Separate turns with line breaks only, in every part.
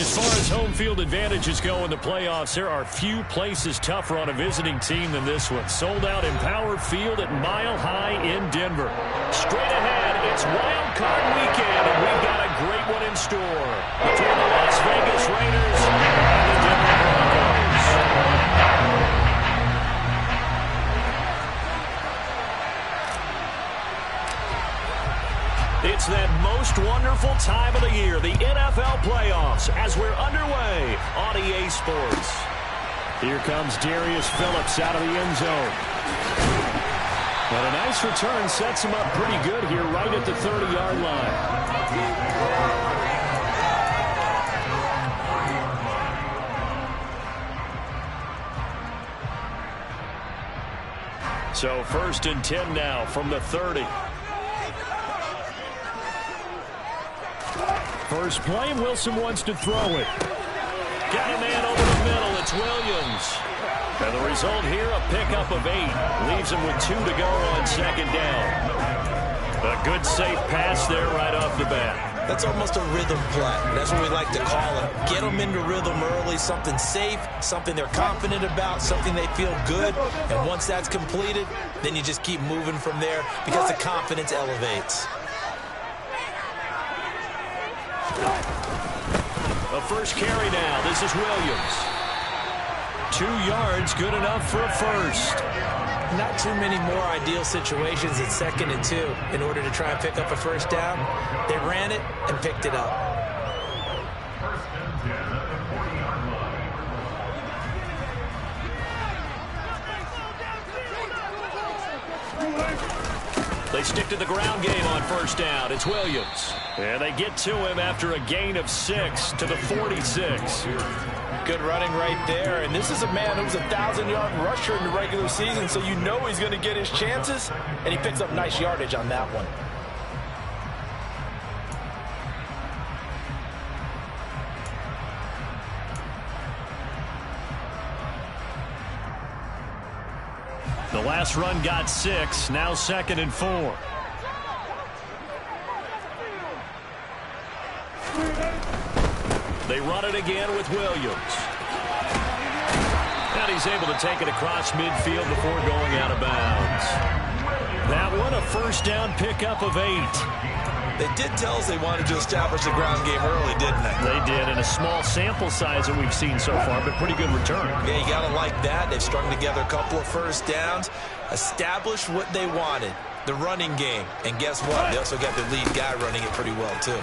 As far as home field advantages go in the playoffs, there are few places tougher on a visiting team than this one. Sold out Empower Field at Mile High in Denver. Straight ahead, it's Wild Card Weekend, and we've got a great one in store between the Las Vegas Raiders and the Denver Broncos. It's that most wonderful time of the year, the NFL playoffs, as we're underway on EA Sports. Here comes Darius Phillips out of the end zone. But a nice return sets him up pretty good here right at the 30-yard line. So 1st and 10 now from the 30. First play, Wilson wants to throw it. Got a man over the middle. It's Williams. And the result here, a pickup of 8. Leaves him with 2 to go on 2nd down. A good, safe pass there right off the bat.
That's almost a rhythm play. That's what we like to call it. Get them into rhythm early, something safe, something they're confident about, something they feel good. And once that's completed, then you just keep moving from there because the confidence elevates.
A first carry now. This is Williams. 2 yards, good enough for a first.
Not too many more ideal situations at 2nd and 2 in order to try and pick up a first down. They ran it and picked it up.
They stick to the ground game on 1st down. It's Williams. And they get to him after a gain of 6 to the 46.
Good running right there. And this is a man who's a 1,000-yard rusher in the regular season, so you know he's going to get his chances. And he picks up nice yardage on that one.
The last run got 6. Now 2nd and 4. They run it again with Williams. And he's able to take it across midfield before going out of bounds. That one, a first down pickup of 8.
They did tell us they wanted to establish the ground game early, didn't they?
They did, in a small sample size that we've seen so far, but pretty good return.
Yeah, you got to like that. They've strung together a couple of first downs, established what they wanted, the running game. And guess what? They also got their lead guy running it pretty well, too.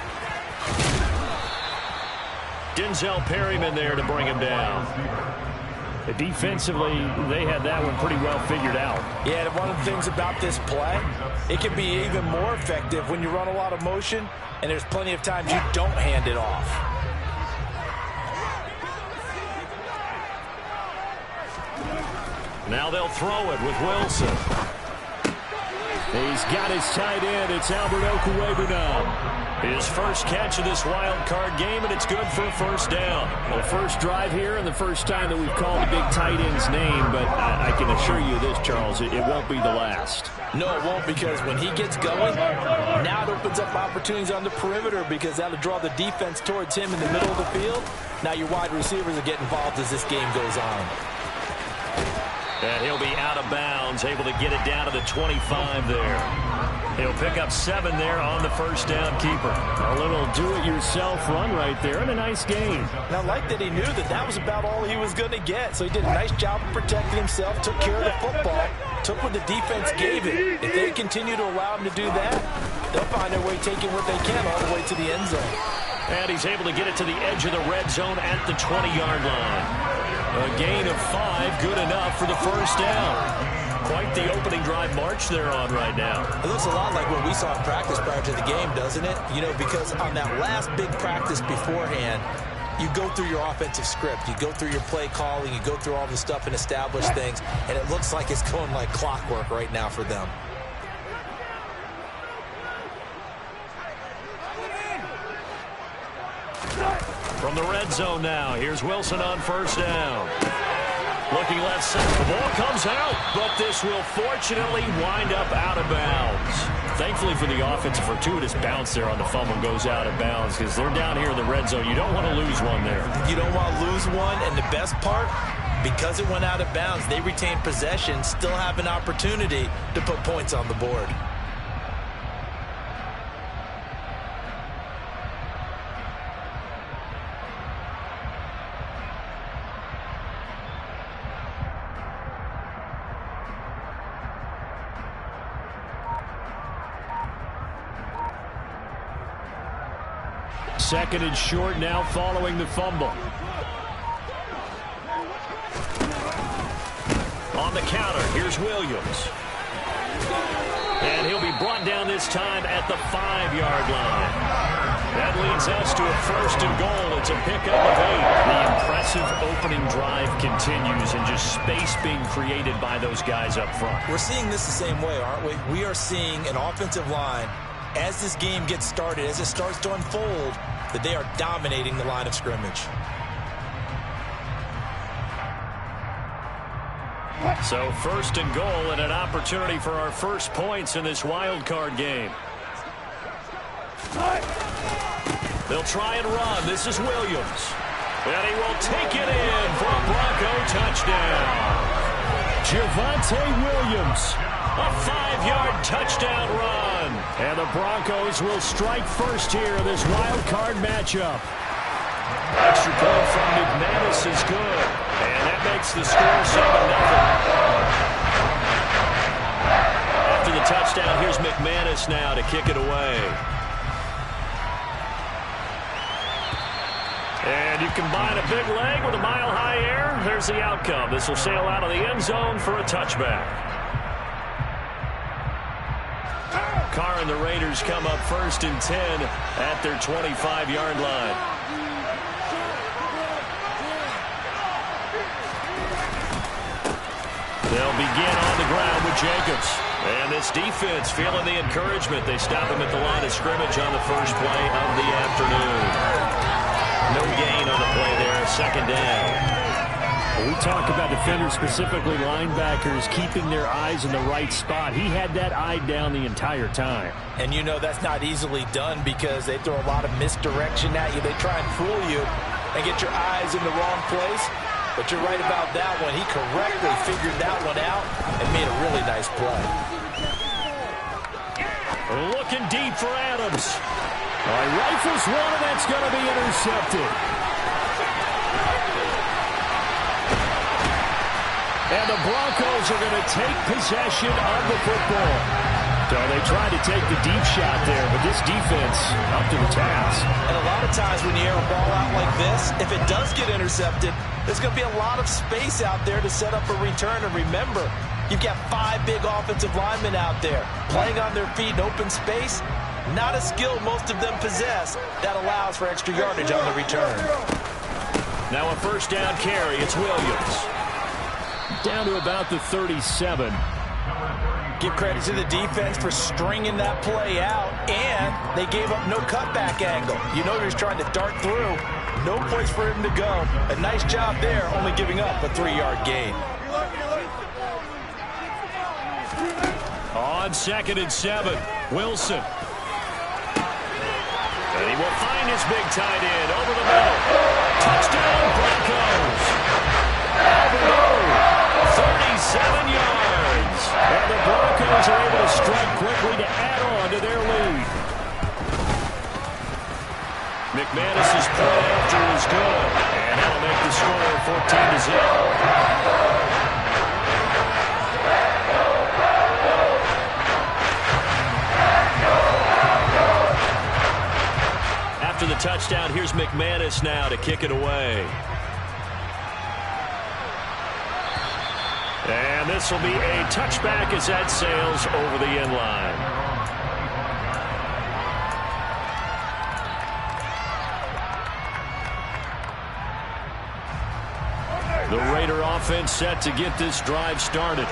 Denzel Perryman there to bring him down. Defensively, they had that one pretty well figured out.
Yeah, and one of the things about this play, it can be even more effective when you run a lot of motion, and there's plenty of times you don't hand it off.
Now they'll throw it with Wilson. He's got his tight end. It's Albert Okwuegbunam. His first catch of this wild card game, and it's good for a first down.
Well, first drive here and the first time that we've called the big tight end's name, but I can assure you this, Charles, it won't be the last.
No, it won't, because when he gets going, now it opens up opportunities on the perimeter because that'll draw the defense towards him in the middle of the field. Now your wide receivers will get involved as this game goes on.
And he'll be out of bounds, able to get it down to the 25 there. He'll pick up 7 there on the first down keeper.
A little do-it-yourself run right there, and a nice gain.
And I like that he knew that that was about all he was going to get. So he did a nice job of protecting himself, took care of the football, took what the defense gave it. If they continue to allow him to do that, they'll find their way taking what they can all the way to the end zone.
And he's able to get it to the edge of the red zone at the 20-yard line. A gain of 5, good enough for the first down. Quite the opening drive march they're on right now.
It looks a lot like what we saw in practice prior to the game, doesn't it? You know, because on that last big practice beforehand, you go through your offensive script. You go through your play calling. You go through all the stuff and establish things. And it looks like it's going like clockwork right now for them.
From the red zone now, here's Wilson on first down. Looking left side, the ball comes out, but this will fortunately wind up out of bounds. Thankfully for the offense, a fortuitous bounce there on the fumble goes out of bounds because they're down here in the red zone. You don't want to lose one there.
You don't want to lose one, and the best part, because it went out of bounds, they retain possession, still have an opportunity to put points on the board.
Second and short now following the fumble. On the counter, here's Williams. And he'll be brought down this time at the 5-yard line. That leads us to a first and goal. It's a pickup of 8. The impressive opening drive continues and just space being created by those guys up front.
We're seeing this the same way, aren't we? We are seeing an offensive line, as this game gets started, as it starts to unfold, that they are dominating the line of scrimmage.
So first and goal and an opportunity for our first points in this wild card game. They'll try and run. This is Williams. And he will take it in for a Bronco touchdown. Javonte Williams, a 5-yard touchdown run. And the Broncos will strike first here in this wild card matchup. Extra point from McManus is good. And that makes the score 7-0. After the touchdown, here's McManus now to kick it away. And you combine a big leg with a mile-high air. There's the outcome. This will sail out of the end zone for a touchback. Carr and the Raiders come up first and 10 at their 25-yard line. They'll begin on the ground with Jacobs. And this defense feeling the encouragement. They stop him at the line of scrimmage on the first play of the afternoon. No gain on the play there, second down.
We talk about defenders, specifically linebackers, keeping their eyes in the right spot. He had that eye down the entire time.
And you know that's not easily done because they throw a lot of misdirection at you. They try and fool you and get your eyes in the wrong place. But you're right about that one. He correctly figured that one out and made a really nice play.
Looking deep for Adams. Rifles one, and that's going to be intercepted. And the Broncos are going to take possession of the football. So they tried to take the deep shot there, but this defense up to the task.
And a lot of times when you air a ball out like this, if it does get intercepted, there's going to be a lot of space out there to set up a return. And remember, you've got 5 big offensive linemen out there playing on their feet in open space. Not a skill most of them possess that allows for extra yardage on the return.
Now a first down carry. It's Williams.
Down to about the 37.
Give credit to the defense for stringing that play out, and they gave up no cutback angle. You know he was trying to dart through. No place for him to go. A nice job there, only giving up a 3-yard gain.
On second and 7, Wilson. And he will find his big tight end over the middle. Touchdown, Broncos. Alvaro, 37 yards. And the Broncos are able to strike quickly to add on to their lead. McManus's point after is good. And that'll make the score 14-0. After the touchdown, here's McManus now to kick it away. And this will be a touchback as that sails over the end line. The Raider offense set to get this drive started.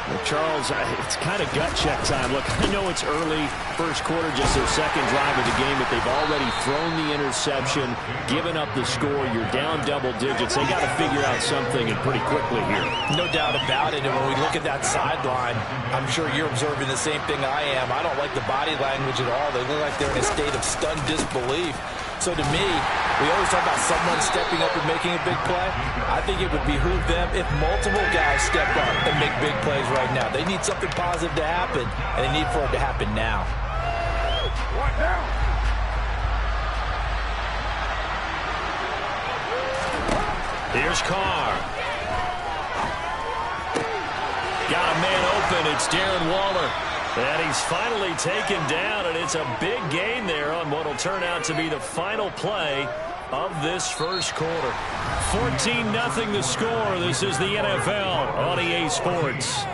Well, Charles, it's kind of gut check time. Look, I know it's early, first quarter, just their second drive of the game, but they've already thrown the interception, given up the score. You're down double digits. They got to figure out something, and pretty quickly here.
No doubt about it. And when we look at that sideline, I'm sure you're observing the same thing I am. I don't like the body language at all. They look like they're in a state of stunned disbelief. So to me, we always talk about someone stepping up and making a big play. I think it would behoove them if multiple guys step up and make big plays right now. They need something positive to happen, and they need for it to happen now.
Here's Carr. Got a man open. It's Darren Waller. And he's finally taken down, and it's a big gain there on what will turn out to be the final play of this first quarter. 14-0 the score. This is the NFL on EA Sports.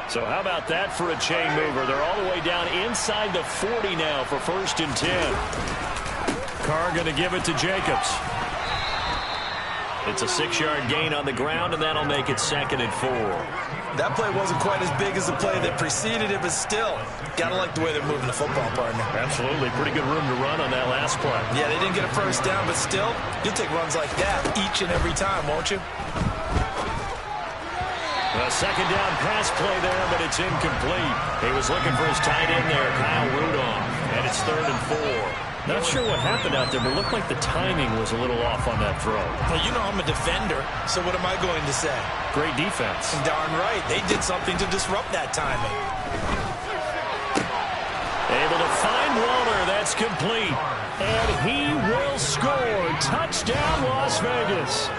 So how about that for a chain mover? They're all the way down inside the 40 now for 1st and 10. Carr going to give it to Jacobs. It's a 6-yard gain on the ground, and that'll make it 2nd and 4.
That play wasn't quite as big as the play that preceded it, but still, gotta like the way they're moving the football, partner.
Absolutely. Pretty good room to run on that last play.
Yeah, they didn't get a first down, but still, you'll take runs like that each and every time, won't you?
A second down pass play there, but it's incomplete. He was looking for his tight end there, Kyle Rudolph, and it's 3rd and 4. Not sure what happened out there, but it looked like the timing was a little off on that throw.
Well, you know I'm a defender, so what am I going to say?
Great defense.
Darn right. They did something to disrupt that timing.
Able to find Waller. That's complete. And he will score. Touchdown, Las Vegas.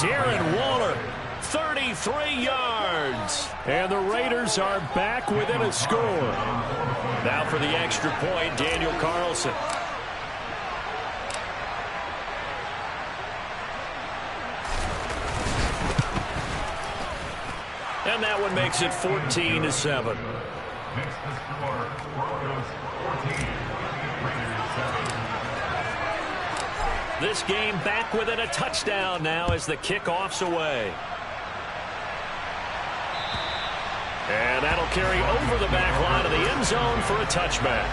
Darren Waller. 33 yards. And the Raiders are back within a score. Now for the extra point, Daniel Carlson. And that one makes it 14-7. This game back within a touchdown now as the kickoff's away. And that'll carry over the back line of the end zone for a touchback.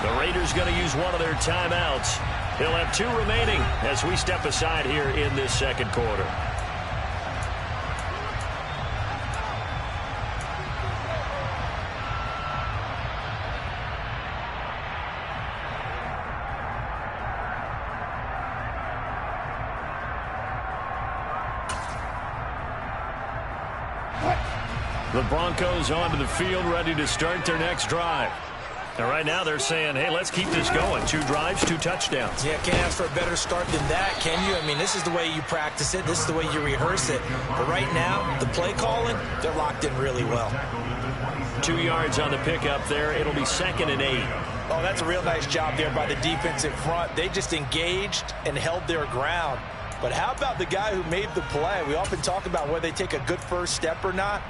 The Raiders going to use one of their timeouts. They'll have 2 remaining as we step aside here in this second quarter. The Broncos onto the field, ready to start their next drive. And right now they're saying, hey, let's keep this going. 2 drives, 2 touchdowns.
Yeah, can't ask for a better start than that, can you? I mean, this is the way you practice it. This is the way you rehearse it. But right now, the play calling, they're locked in really well.
2 yards on the pickup there. It'll be 2nd and 8.
Oh, that's a real nice job there by the defense in front. They just engaged and held their ground. But how about the guy who made the play? We often talk about whether they take a good first step or not.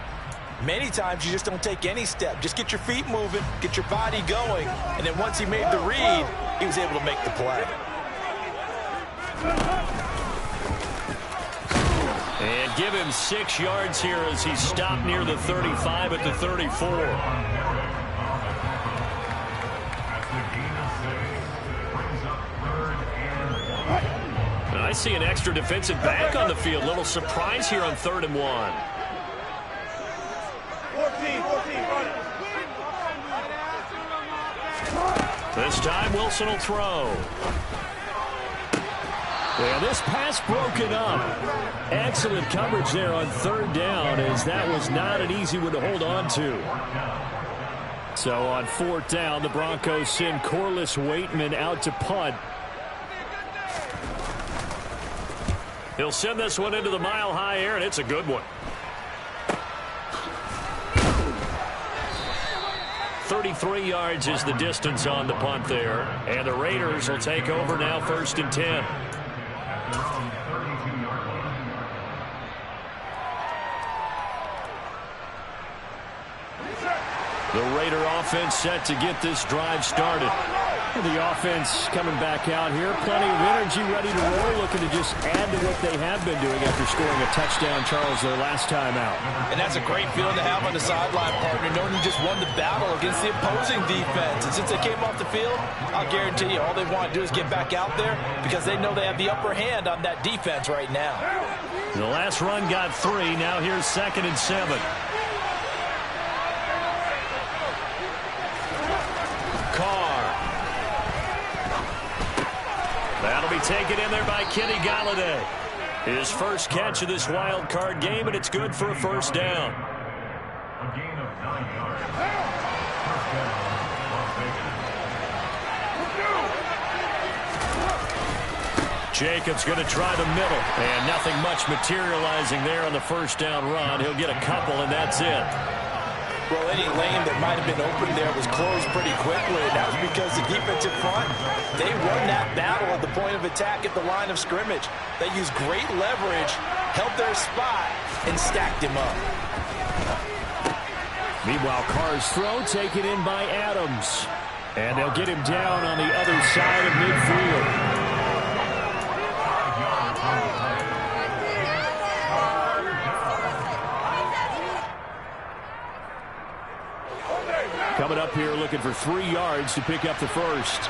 Many times you just don't take any step. Just get your feet moving, get your body going, and then once he made the read, he was able to make the play.
And give him 6 yards here as he stopped near the 35 at the 34. And I see an extra defensive back on the field. Little surprise here on 3rd and 1. This time Wilson will throw. And this pass broken up. Excellent coverage there on 3rd down, as that was not an easy one to hold on to. So on 4th down, the Broncos send Corliss Waitman out to punt. He'll send this one into the mile-high air, and it's a good one. 33 yards is the distance on the punt there. And the Raiders will take over now, 1st and 10. The Raider offense set to get this drive started.
The offense coming back out here. Plenty of energy, ready to roll, looking to just add to what they have been doing after scoring a touchdown, Charles, their last time out.
And that's a great feeling to have on the sideline, partner, knowing you just won the battle against the opposing defense. And since they came off the field, I'll guarantee you all they want to do is get back out there because they know they have the upper hand on that defense right now.
The last run got 3. Now here's 2nd and 7. That'll be taken in there by Kenny Golladay. His first catch of this wild card game, and it's good for a first down.
A gain of 9 yards. First down, Las Vegas.
Jacobs going to try the middle, and nothing much materializing there on the first down run. He'll get a couple, and that's it.
Well, any lane that might have been open there was closed pretty quickly, and that was because the defensive front, they won that battle at the point of attack at the line of scrimmage. They used great leverage, held their spot, and stacked him up.
Meanwhile, Carr's throw taken in by Adams. And they'll get him down on the other side of midfield. Coming up here looking for 3 yards to pick up the first.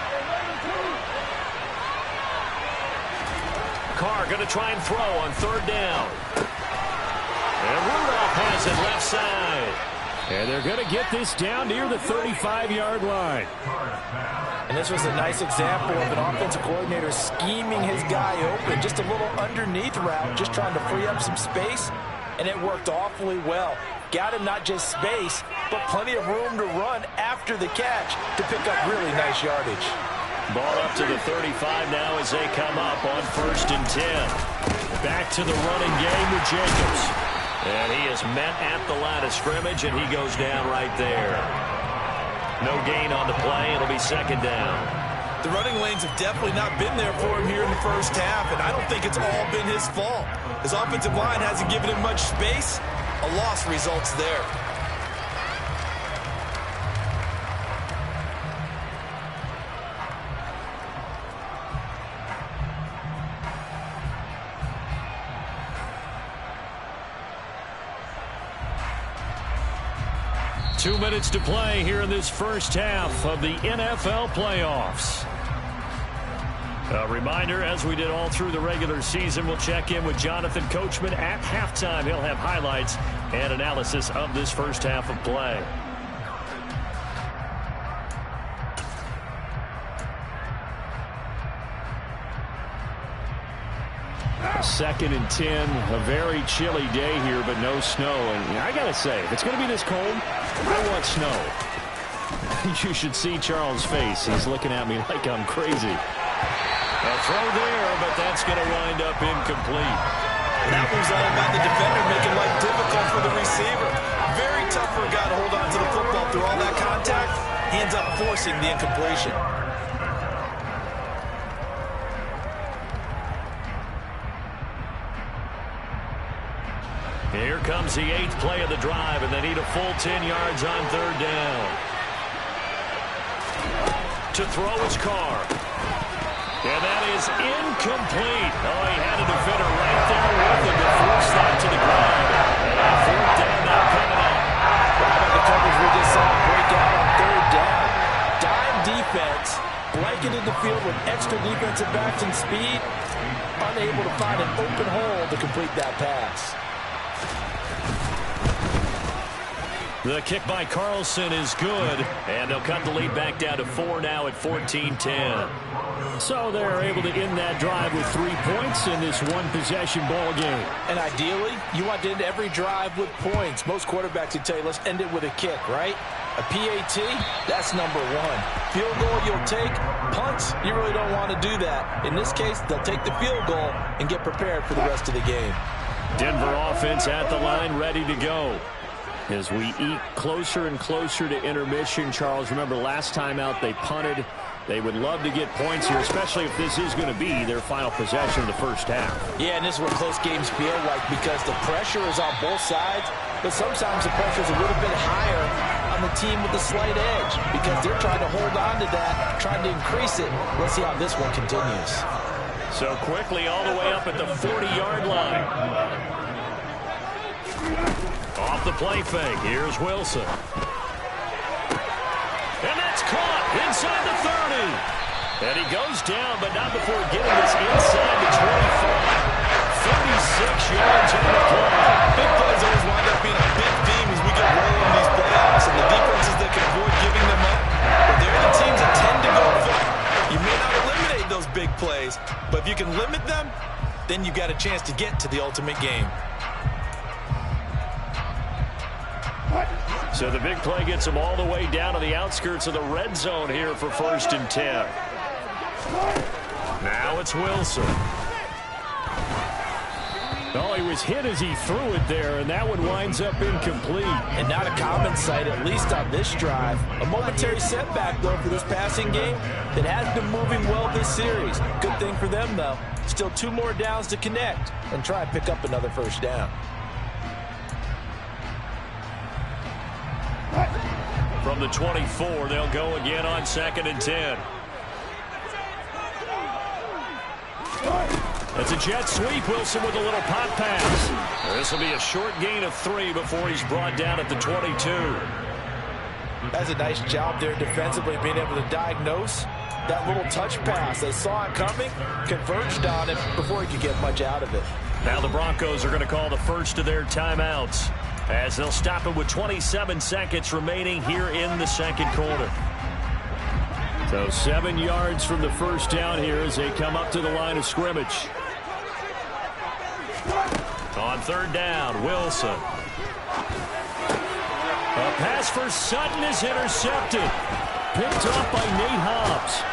Carr going to try and throw on 3rd down. And Rudolph has it left side.
And they're going to get this down near the 35-yard line.
And this was a nice example of an offensive coordinator scheming his guy open. Just a little underneath route, just trying to free up some space. And it worked awfully well. Got him not just space, but plenty of room to run after the catch to pick up really nice yardage.
Ball up to the 35 now as they come up on 1st and 10. Back to the running game with Jacobs. And he is met at the line of scrimmage, and he goes down right there. No gain on the play. It'll be 2nd down.
The running lanes have definitely not been there for him here in the first half, and I don't think it's all been his fault. His offensive line hasn't given him much space. A loss results there.
Two minutes to play here in this first half of the NFL playoffs. A reminder, as we did all through the regular season, we'll check in with Jonathan Coachman at halftime. He'll have highlights and analysis of this first half of play.
Second and 10, a very chilly day here, but no snow. And I got to say, if it's going to be this cold, I want snow. You should see Charles' face. He's looking at me like I'm crazy.
A throw there, but that's going to wind up incomplete.
That was all about the defender making life difficult for the receiver. Very tough for a guy to hold on to the football through all that contact. He ends up forcing the incompletion.
Here comes the 8th play of the drive, and they need a full 10 yards on 3rd down. To throw is Carr. And that is incomplete. Oh, he had a defender right there with him to force that to the ground. And 4th down now coming up.
How about the coverage we just saw break out on 3rd down? Dime defense, blanketed the field with extra defensive backs and speed, unable to find an open hole to complete that pass.
The kick by Carlson is good, and they'll cut the lead back down to 4 now at 14-10.
So they're able to end that drive with 3 points in this one-possession ball game.
And ideally, you want to end every drive with points. Most quarterbacks would tell you, let's end it with a kick, right? A PAT, that's number 1. Field goal you'll take. Punts, you really don't want to do that. In this case, they'll take the field goal and get prepared for the rest of the game.
Denver offense at the line, ready to go. As we eat closer and closer to intermission, Charles, remember last time out they punted. They would love to get points here, especially if this is going to be their final possession of the first half.
Yeah, and this is what close games feel like because the pressure is on both sides, but sometimes the pressure is a little bit higher on on the team with a slight edge because they're trying to hold on to that, trying to increase it. Let's see how this one continues.
So quickly all the way up at the 40-yard line. Off the play fake. Here's Wilson. And that's caught inside the 30. And he goes down, but not before getting this inside the 25. 36 yards on the play.
Big plays always wind up being a big theme as we get rolling in these playoffs, and the defenses that can avoid giving them up, but they're the teams that tend to go for it. You may not eliminate those big plays, but if you can limit them, then you've got a chance to get to the ultimate game.
So the big play gets him all the way down to the outskirts of the red zone here for 1st and 10. Now it's Wilson. Oh, he was hit as he threw it there, and that one winds up incomplete.
And not a common sight, at least on this drive. A momentary setback, though, for this passing game that has been moving well this series. Good thing for them, though. Still 2 more downs to connect and try and pick up another 1st down.
From the 24, they'll go again on 2nd and 10. That's a jet sweep. Wilson with a little pop pass. This will be a short gain of 3 before he's brought down at the 22.
That's a nice job there defensively, being able to diagnose that little touch pass. They saw it coming, converged on it before he could get much out of it.
Now the Broncos are going to call the first of their timeouts as they'll stop it with 27 seconds remaining here in the 2nd quarter. So 7 yards from the 1st down here as they come up to the line of scrimmage. On 3rd down, Wilson. A pass for Sutton is intercepted. Picked off by Nate Hobbs.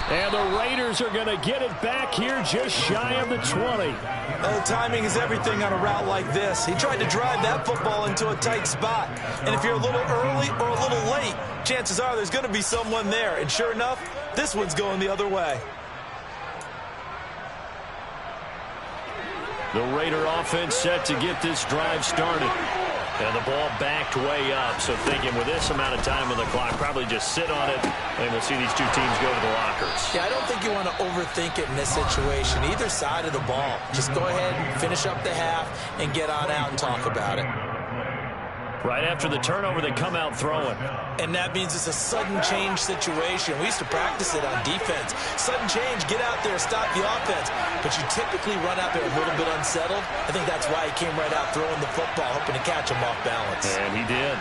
And the Raiders are going to get it back here just shy of the 20.
Oh, timing is everything on a route like this. He tried to drive that football into a tight spot. And if you're a little early or a little late, chances are there's going to be someone there. And sure enough, this one's going the other way.
The Raider offense set to get this drive started. And the ball backed way up. So thinking with this amount of time on the clock, probably just sit on it, and we'll see these two teams go to the lockers.
Yeah, I don't think you want to overthink it in this situation. Either side of the ball. Just go ahead and finish up the half and get on out and talk about it.
Right after the turnover, they come out throwing.
And that means it's a sudden change situation. We used to practice it on defense. Sudden change, get out there, stop the offense. But you typically run out there a little bit unsettled. I think that's why he came right out throwing the football, hoping to catch him off balance.
And he did.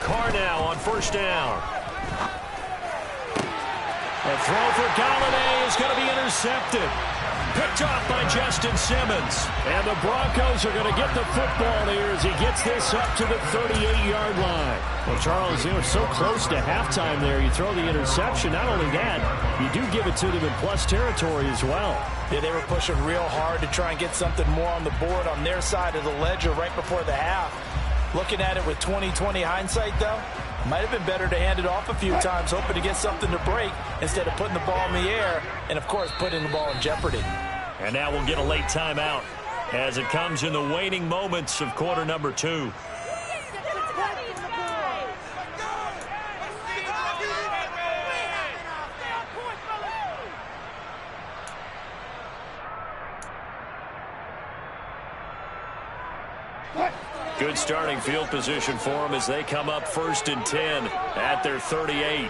Carr now on 1st down. A throw for Galladay is going to be intercepted. Picked off by Justin Simmons. And the Broncos are going to get the football here as he gets this up to the 38-yard line. Well, Charles, they were so close to halftime there. You throw the interception. Not only that, you do give it to them in plus territory as well.
Yeah, they were pushing real hard to try and get something more on the board on their side of the ledger right before the half. Looking at it with 20/20 hindsight, though, might have been better to hand it off a few times, hoping to get something to break instead of putting the ball in the air and, of course, putting the ball in jeopardy.
And now we'll get a late timeout as it comes in the waning moments of quarter number 2. Good starting field position for them as they come up 1st and 10 at their 38.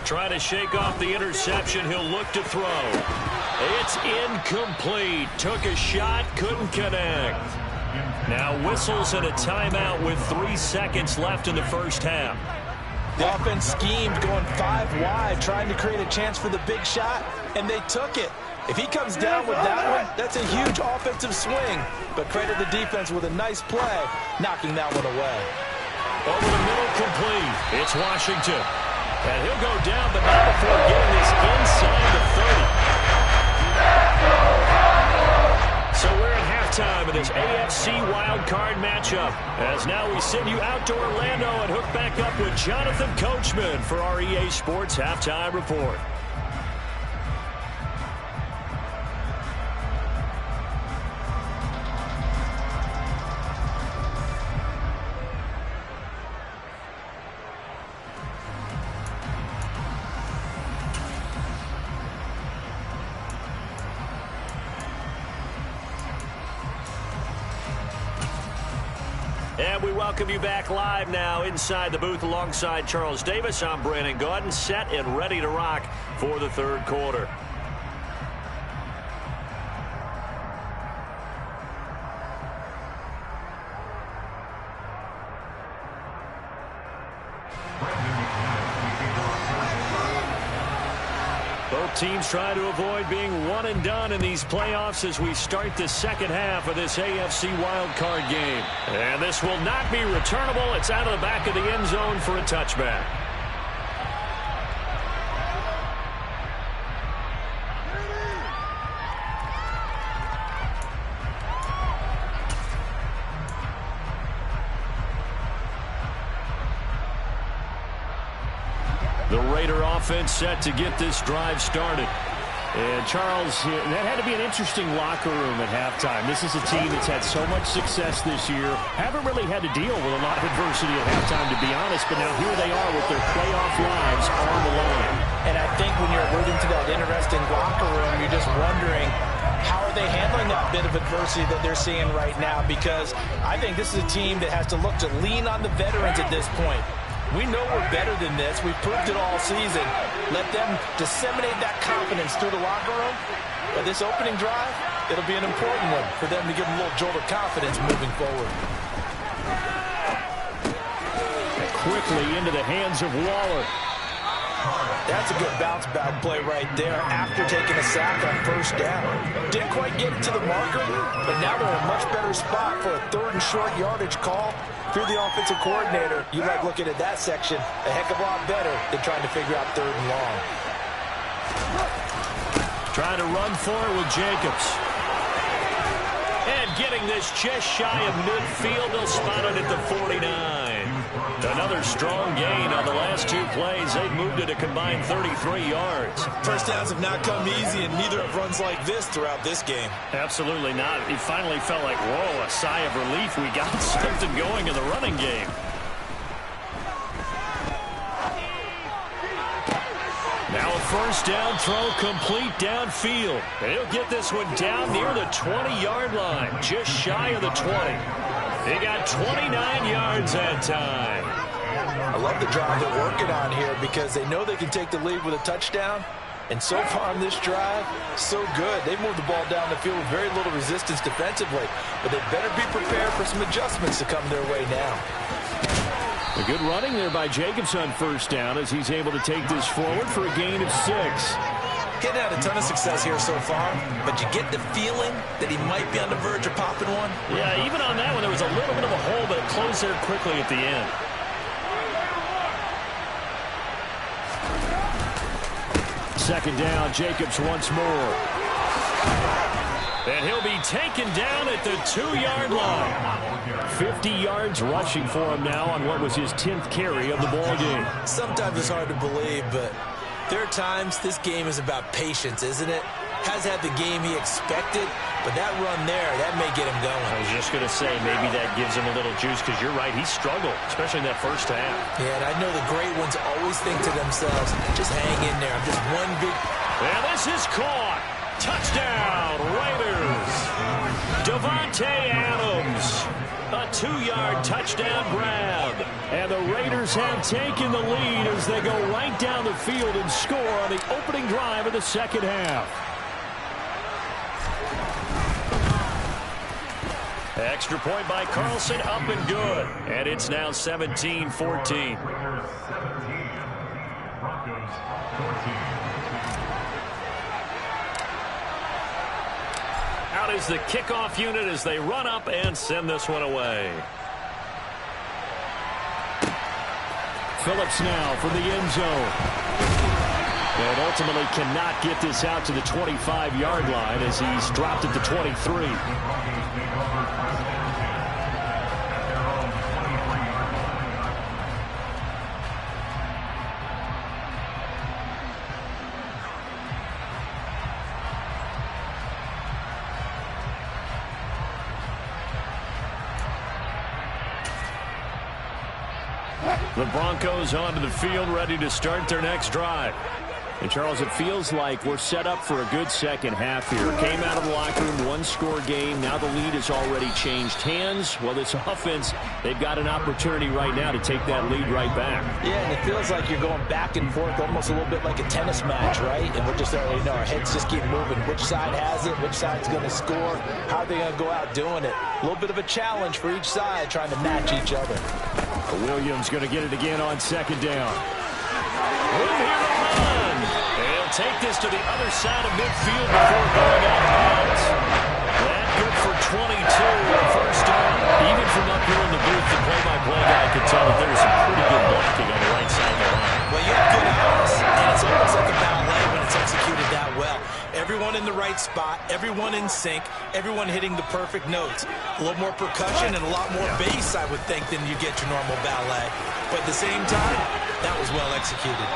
Trying to shake off the interception. He'll look to throw. It's incomplete. Took a shot, couldn't connect. Now whistles and a timeout with 3 seconds left in the 1st half.
The offense schemed going 5 wide, trying to create a chance for the big shot, and they took it. If he comes down with that one, that's a huge offensive swing. But credit the defense with a nice play, knocking that one away.
Over the middle, complete. It's Washington. And he'll go down, but not before getting this inside the 30. So we're at halftime of this AFC wildcard matchup. As now we send you out to Orlando and hook back up with Jonathan Coachman for our EA Sports Halftime Report. And we welcome you back live now inside the booth alongside Charles Davis. I'm Brandon Gaudin, set and ready to rock for the third quarter. Both teams try to avoid being one and done in these playoffs as we start the second half of this AFC wildcard game. And this will not be returnable. It's out of the back of the end zone for a touchback. The Raider offense set to get this drive started. And Charles, that had to be an interesting locker room at halftime. This is a team that's had so much success this year. Haven't really had to deal with a lot of adversity at halftime, to be honest. But now here they are with their playoff lives on the line.
And I think when you're alluding to that interesting locker room, you're just wondering, how are they handling that bit of adversity that they're seeing right now? Because I think this is a team that has to look to lean on the veterans at this point. We know we're better than this. We've proved it all season. Let them disseminate that confidence through the locker room. But this opening drive, it'll be an important one for them to give them a little jolt of confidence moving forward.
Quickly into the hands of Waller.
That's a good bounce-back play right there after taking a sack on first down. Didn't quite get it to the marker, but now they're in a much better spot for a third and short yardage call. If you're the offensive coordinator, you like looking at that section a heck of a lot better than trying to figure out third and long.
Trying to run for it with Jacobs. And getting this just shy of midfield. They'll spot it at the 49. Another strong gain on the last two plays. They've moved it a combined 33 yards.
First downs have not come easy, and neither have runs like this throughout this game.
Absolutely not. It finally felt like, whoa, a sigh of relief. We got something going in the running game. Now a first down throw complete downfield. And he'll get this one down near the 20-yard line, just shy of the 20. They got 29 yards that time.
I love the drive they're working on here because they know they can take the lead with a touchdown. And so far on this drive, so good. They've moved the ball down the field with very little resistance defensively. But they better be prepared for some adjustments to come their way now.
A good running there by Jacobs on first down as he's able to take this forward for a gain of 6.
Getting had a ton of success here so far, but you get the feeling that he might be on the verge of popping one.
Yeah, even on that one, there was a little bit of a hole, but it closed there quickly at the end. Second down, Jacobs once more. And he'll be taken down at the 2-yard line. 50 yards rushing for him now on what was his 10th carry of the ball game.
Sometimes it's hard to believe, but there are times this game is about patience, isn't it? Has had the game he expected, but that run there, that may get him going.
I was just going to say, maybe that gives him a little juice, because you're right, he struggled, especially in that first half.
Yeah, and I know the great ones always think to themselves, just hang in there. I'm just one big...
And this is caught. Touchdown, Raiders. Devontae Adams. A 2-yard touchdown grab. And the Raiders have taken the lead as they go right down the field and score on the opening drive of the second half. Extra point by Carlson, up and good. And it's now 17-14.
Broncos 17, Broncos 14.
Out is the kickoff unit as they run up and send this one away.
Phillips now from the end zone. And ultimately cannot get this out to the 25-yard line as he's dropped at the 23.
The Broncos onto the field, ready to start their next drive.
And, Charles, it feels like we're set up for a good second half here. Came out of the locker room, one-score game. Now the lead has already changed hands. Well, this offense, they've got an opportunity right now to take that lead right back.
Yeah, and it feels like you're going back and forth almost a little bit like a tennis match, right? And we're just already know our heads just keep moving. Which side has it? Which side's going to score? How are they going to go out doing it? A little bit of a challenge for each side trying to match each other.
Williams going to get it again on second down. Room here to run. He'll take this to the other side of midfield before going out of bounds. That good for 22 on first down. Even from up here in the booth, the play-by-play guy could tell that there's some pretty good blocking on the right side of the line.
Well, you have good eyes, and it's almost like a ballet when it's executed that well. Everyone in the right spot, everyone in sync, everyone hitting the perfect notes. A little more percussion and a lot more bass, I would think, than you get your normal ballet. But at the same time, that was well executed.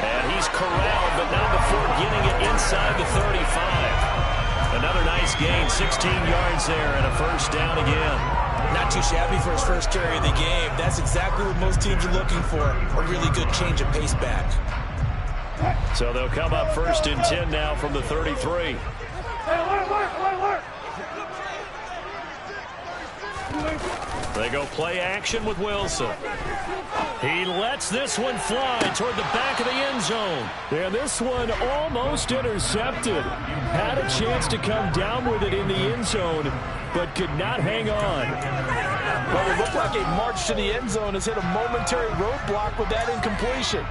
And he's corralled, but not before getting it inside the 35. Another nice gain, 16 yards there, and a first down again.
Not too shabby for his first carry of the game. That's exactly what most teams are looking for, a really good change of pace back.
So they'll come up first and 10 now from the 33. They go play action with Wilson. He lets this one fly toward the back of the end zone.
And this one almost intercepted. Had a chance to come down with it in the end zone, but could not hang on.
Well, it looked like a march to the end zone has hit a momentary roadblock with that incompletion.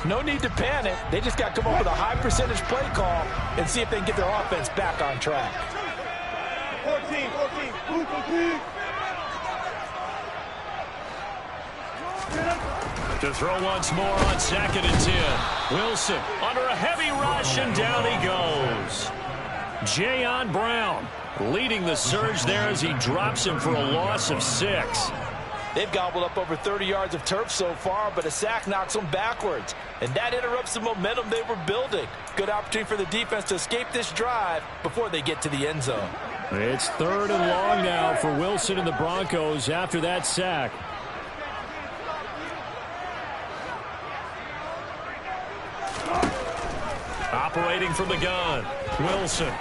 No need to panic. They just got to come up with a high percentage play call and see if they can get their offense back on track.
14.
To throw once more on second and 10. Wilson under a heavy rush, and down he goes. Jayon Brown leading the surge there as he drops him for a loss of 6.
They've gobbled up over 30 yards of turf so far, but a sack knocks them backwards. And that interrupts the momentum they were building. Good opportunity for the defense to escape this drive before they get to the end zone.
It's 3rd and long now for Wilson and the Broncos after that sack.
Operating from the gun, Wilson.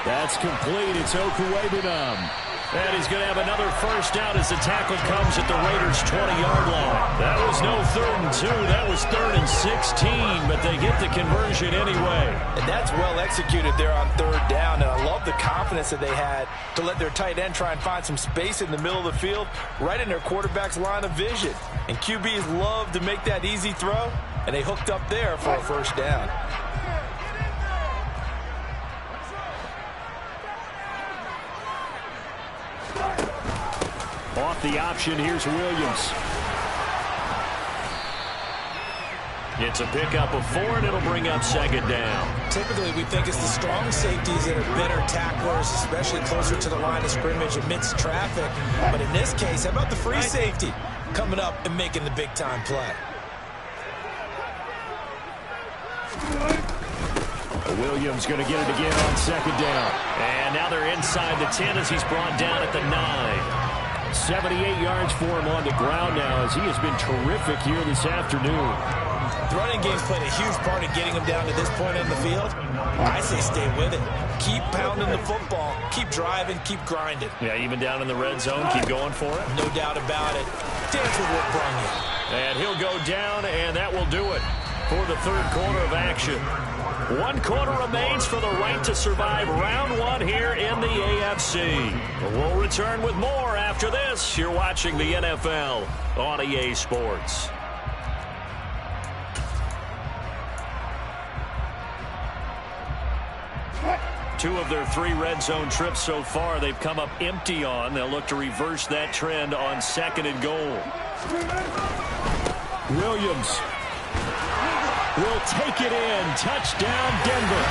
That's complete. It's Okuwebunam.
And he's going to have another first down as the tackle comes at the Raiders' 20-yard line. That was no 3rd and 2. That was 3rd and 16, but they get the conversion anyway.
And that's well executed there on 3rd down. And I love the confidence that they had to let their tight end try and find some space in the middle of the field, right in their quarterback's line of vision. And QBs love to make that easy throw, and they hooked up there for a first down.
Off the option, here's Williams.
It's a pickup of 4, and it'll bring up second down.
Typically, we think it's the strong safeties that are better tacklers, especially closer to the line of scrimmage amidst traffic. But in this case, how about the free safety coming up and making the big-time play?
Williams going to get it again on second down.
And now they're inside the 10 as he's brought down at the 9.
78 yards for him on the ground now as he has been terrific here this afternoon.
The running game's played a huge part in getting him down to this point on the field. I say stay with it. Keep pounding the football. Keep driving. Keep grinding.
Yeah, even down in the red zone, keep going for it.
No doubt about it. Dance with what brung you.
And he'll go down, and that will do it for the 3rd quarter of action. 1 quarter remains for the right to survive round 1 here in the AFC. We'll return with more after this. You're watching the NFL on EA Sports. Two of their 3 red zone trips so far they've come up empty on. They'll look to reverse that trend on 2nd and goal. Williams will take it in. Touchdown, Denver.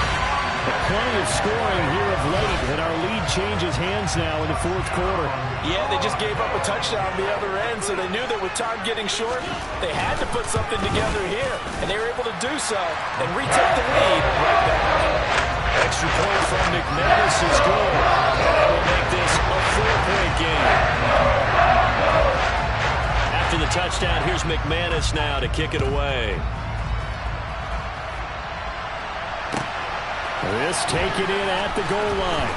Plenty of scoring here of late, and our lead changes hands now in the fourth quarter.
Yeah, they just gave up a touchdown on the other end, so they knew that with time getting short, they had to put something together here, and they were able to do so and retake the lead right back.
Extra point from McManus is good. And that will make this a 4-point game. After the touchdown, here's McManus now to kick it away. This taken in at the goal line.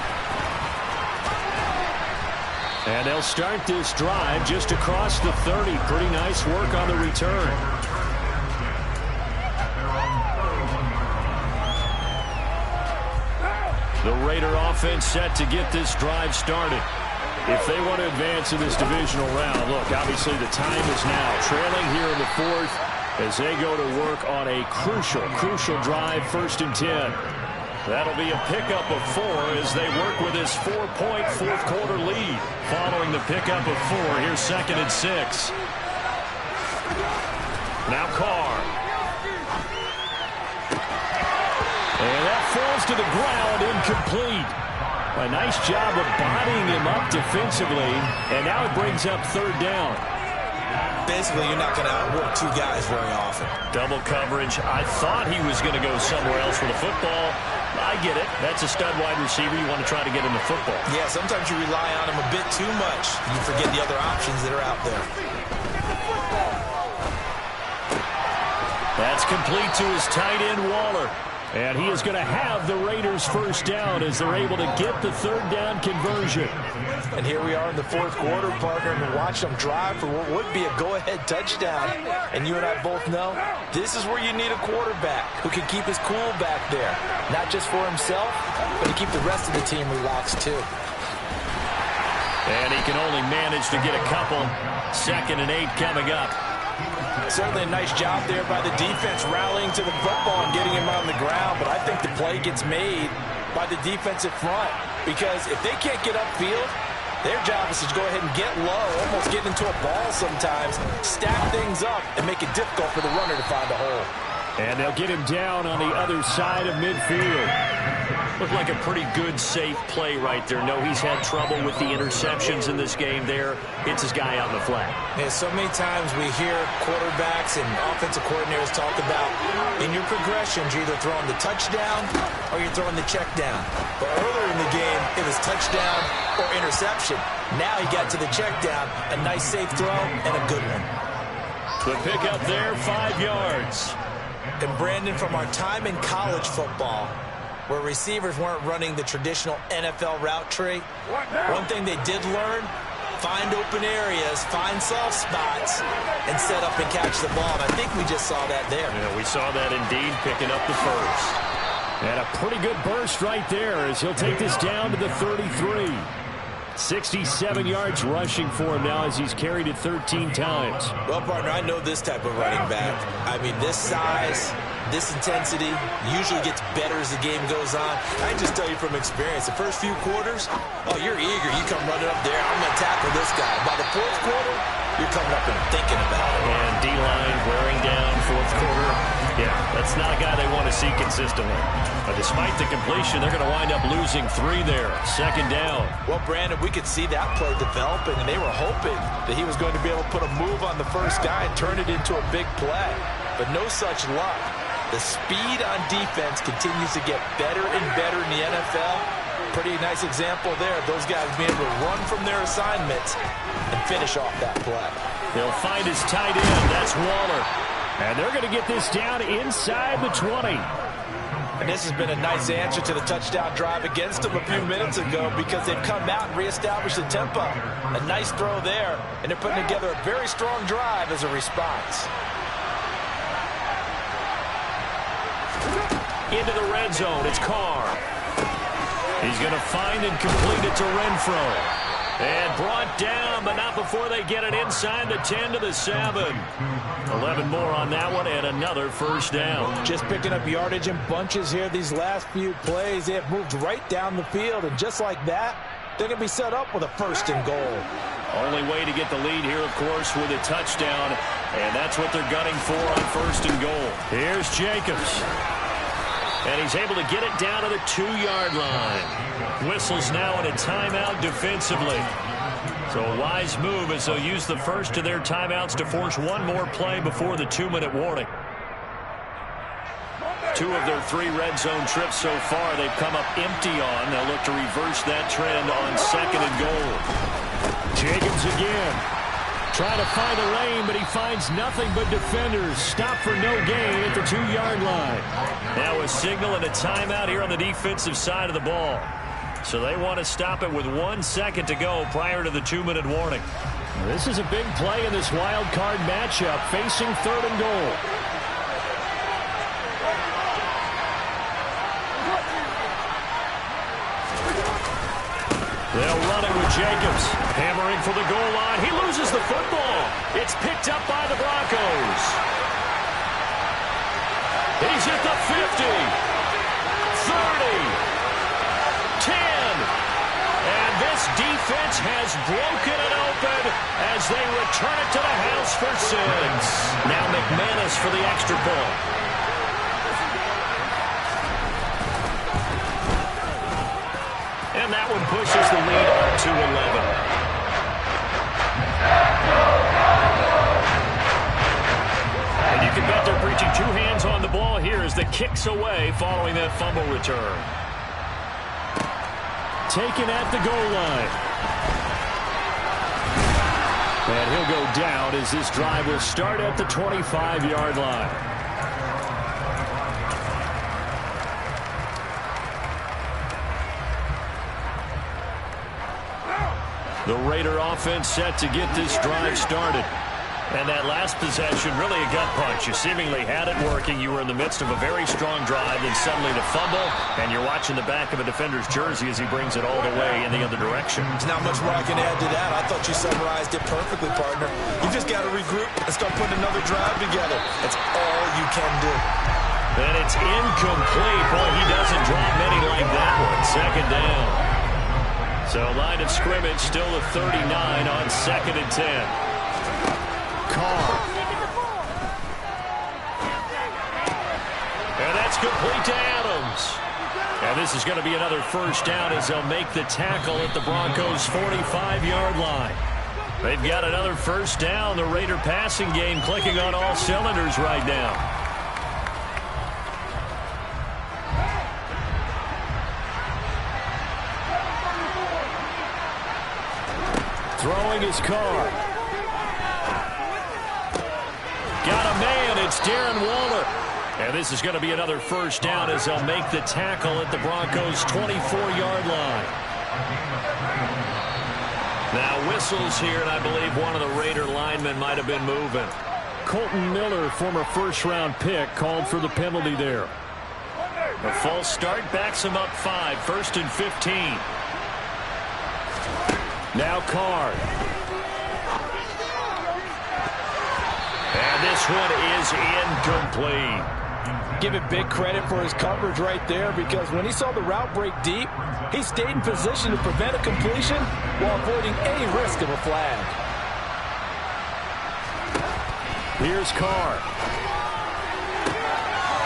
And they'll start this drive just across the 30. Pretty nice work on the return. The Raider offense set to get this drive started. If they want to advance in this divisional round, look, obviously the time is now. Trailing here in the fourth as they go to work on a crucial drive, 1st and 10. That'll be a pickup of 4 as they work with this 4-point fourth quarter lead. Following the pickup of 4, here's 2nd and 6. Now Carr. And that falls to the ground, incomplete. A nice job of bodying him up defensively, and now it brings up 3rd down.
Basically, you're not going to outwork 2 guys very often.
Double coverage. I thought he was going to go somewhere else for the football. I get it. That's a stud wide receiver. You want to try to get him the football.
Yeah, sometimes you rely on him a bit too much. You forget the other options that are out there.
That's complete to his tight end, Waller. And he is going to have the Raiders' 1st down as they're able to get the 3rd down conversion.
And here we are in the fourth quarter, partner, and watch them drive for what would be a go-ahead touchdown. And you and I both know this is where you need a quarterback who can keep his cool back there. Not just for himself, but to keep the rest of the team relaxed too.
And he can only manage to get a couple. 2nd and 8 coming up.
Certainly a nice job there by the defense rallying to the football and getting him on the ground, but I think the play gets made by the defensive front because if they can't get upfield, their job is to go ahead and get low, almost get into a ball sometimes, stack things up, and make it difficult for the runner to find a hole.
And they'll get him down on the other side of midfield. Looked like a pretty good, safe play right there. No, he's had trouble with the interceptions in this game there. Hits his guy out in the flat.
Yeah, so many times we hear quarterbacks and offensive coordinators talk about in your progressions, you're either throwing the touchdown or you're throwing the check down. But earlier in the game, it was touchdown or interception. Now he got to the check down, a nice safe throw, and a good one.
The pickup there, 5 yards.
And Brandon, from our time in college football, where receivers weren't running the traditional NFL route tree, one thing they did learn, find open areas, find soft spots, and set up and catch the ball. And I think we just saw that there.
Yeah, we saw that indeed, picking up the 1st. And a pretty good burst right there as he'll take this down to the 33. 67 yards rushing for him now as he's carried it 13 times.
Well, partner, I know this type of running back. I mean, this size, this intensity usually gets better as the game goes on. I can just tell you from experience, the first few quarters, oh, you're eager. You come running up there. I'm going to tackle this guy. By the fourth quarter, you're coming up and thinking about it.
And D-line wearing down fourth quarter. Yeah, that's not a guy they want to see consistently. But despite the completion, they're going to wind up losing 3 there. 2nd down.
Well, Brandon, we could see that play developing, and they were hoping that he was going to be able to put a move on the first guy and turn it into a big play. But no such luck. The speed on defense continues to get better and better in the NFL. Pretty nice example there. Those guys being able to run from their assignments and finish off that play.
They'll find his tight end. That's Waller. And they're going to get this down inside the 20.
And this has been a nice answer to the touchdown drive against them a few minutes ago because they've come out and reestablished the tempo. A nice throw there, and they're putting together a very strong drive as a response.
Into the red zone, it's Carr. He's going to find and complete it to Renfro. And brought down, but not before they get it inside the 10 to the 7. 11 more on that one, and another 1st down.
Just picking up yardage in bunches here these last few plays. They have moved right down the field, and just like that, they're going to be set up with a 1st and goal.
Only way to get the lead here, of course, with a touchdown. And that's what they're gunning for on 1st and goal. Here's Jacobs. And he's able to get it down to the 2-yard line. Whistles now in a timeout defensively. So a wise move as they'll use the first of their timeouts to force one more play before the 2-minute warning. 2 of their 3 red zone trips so far they've come up empty on. They'll look to reverse that trend on 2nd and goal. Jacobs again. Trying to find a lane, but he finds nothing but defenders. Stop for no gain at the 2-yard line. Now a signal and a timeout here on the defensive side of the ball. So they want to stop it with 1 second to go prior to the 2-minute warning. This is a big play in this wild card matchup, facing 3rd and goal. They'll run it with Jacobs. Hammering for the goal line. He loses the football. It's picked up by the Broncos. He's at the 50. 30. 10. And this defense has broken it open as they return it to the house for 6. Now McManus for the extra point. And that one pushes the lead up to 11. And you can bet they're preaching 2 hands on the ball here as the kick's away following that fumble return. Taken at the goal line. And he'll go down as this drive will start at the 25-yard line. The Raider offense set to get this drive started. And that last possession, really a gut punch. You seemingly had it working. You were in the midst of a very strong drive, then suddenly the fumble, and you're watching the back of a defender's jersey as he brings it all the way in the other direction.
There's not much more I can add to that. I thought you summarized it perfectly, partner. You just got to regroup and start putting another drive together. That's all you can do.
And it's incomplete. Boy, he doesn't drop many like that one. 2nd down. So line of scrimmage still a 39 on 2nd and 10. Carr. And that's complete to Adams. And this is going to be another 1st down as they'll make the tackle at the Broncos' 45-yard line. They've got another 1st down. The Raider passing game clicking on all cylinders right now. Throwing his Carr. Got a man. It's Darren Waller. And this is going to be another 1st down as they'll make the tackle at the Broncos' 24-yard line. Now whistles here, and I believe one of the Raider linemen might have been moving. Colton Miller, former 1st-round pick, called for the penalty there. A false start backs him up 5. 1st and 15. Now Carr. And this one is incomplete.
Give him big credit for his coverage right there, because when he saw the route break deep, he stayed in position to prevent a completion while avoiding any risk of a flag.
Here's Carr.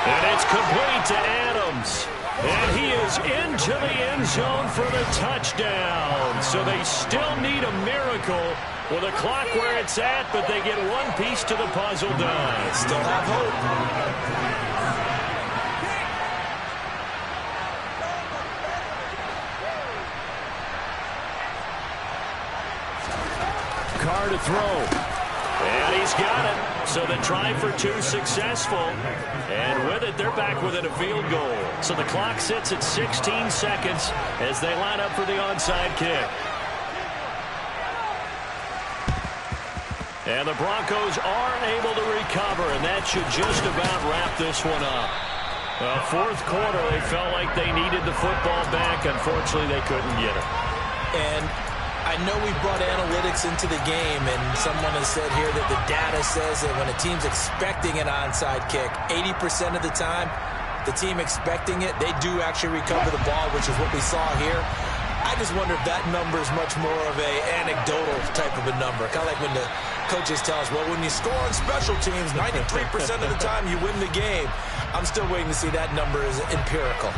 And it's complete to Adams. And he is into the end zone for the touchdown. So they still need a miracle with a clock where it's at, but they get one piece to the puzzle done.
Still have hope.
Carr to throw. And he's got it. So the try for 2 successful. And with it, they're back within a field goal. So the clock sits at 16 seconds as they line up for the onside kick. And the Broncos are able to recover, and that should just about wrap this one up. 4th quarter, they felt like they needed the football back. Unfortunately, they couldn't get it.
And I know we brought analytics into the game, and someone has said here that the data says that when a team's expecting an onside kick, 80% of the time, the team expecting it, they do actually recover the ball, which is what we saw here. I just wonder if that number is much more of a anecdotal type of a number, kind of like when the coaches tell us, well, when you score on special teams, 93% of the time you win the game. I'm still waiting to see that number is empirical.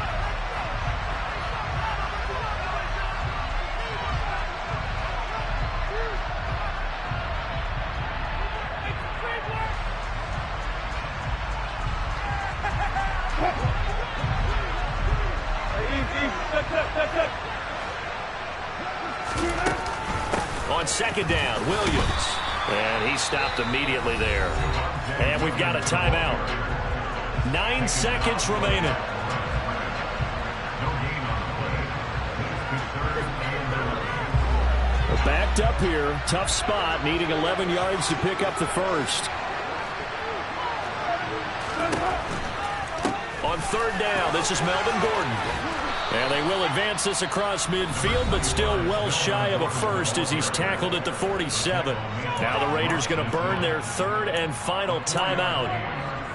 On second down, Williams. And he stopped immediately there. And we've got a timeout. 9 seconds remaining.
Well, backed up here. Tough spot. Needing 11 yards to pick up the first.
On third down, this is Melvin Gordon. And they will advance this across midfield, but still well shy of a first as he's tackled at the 47. Now the Raiders going to burn their third and final timeout.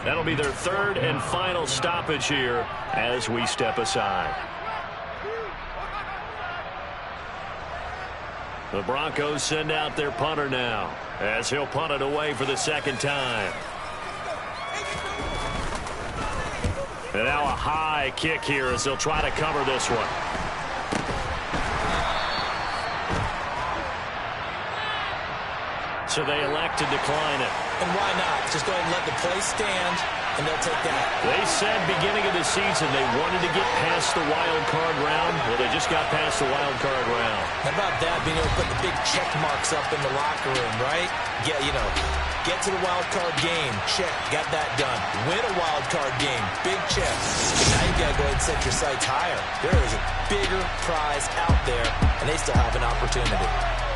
That'll be their third and final stoppage here as we step aside. The Broncos send out their punter now as he'll punt it away for the second time. And now a high kick here as they'll try to cover this one. So they elect to decline it.
And why not? Just go ahead and let the play stand, and they'll take that.
They said beginning of the season they wanted to get past the wild card round. Well, they just got past the wild card round.
How about that, being able to put the big check marks up in the locker room, right? Yeah, you know, get to the wild card game, check, got that done. Win a wild card game, big check. But now you got to go ahead and set your sights higher. There is a bigger prize out there, and they still have an opportunity.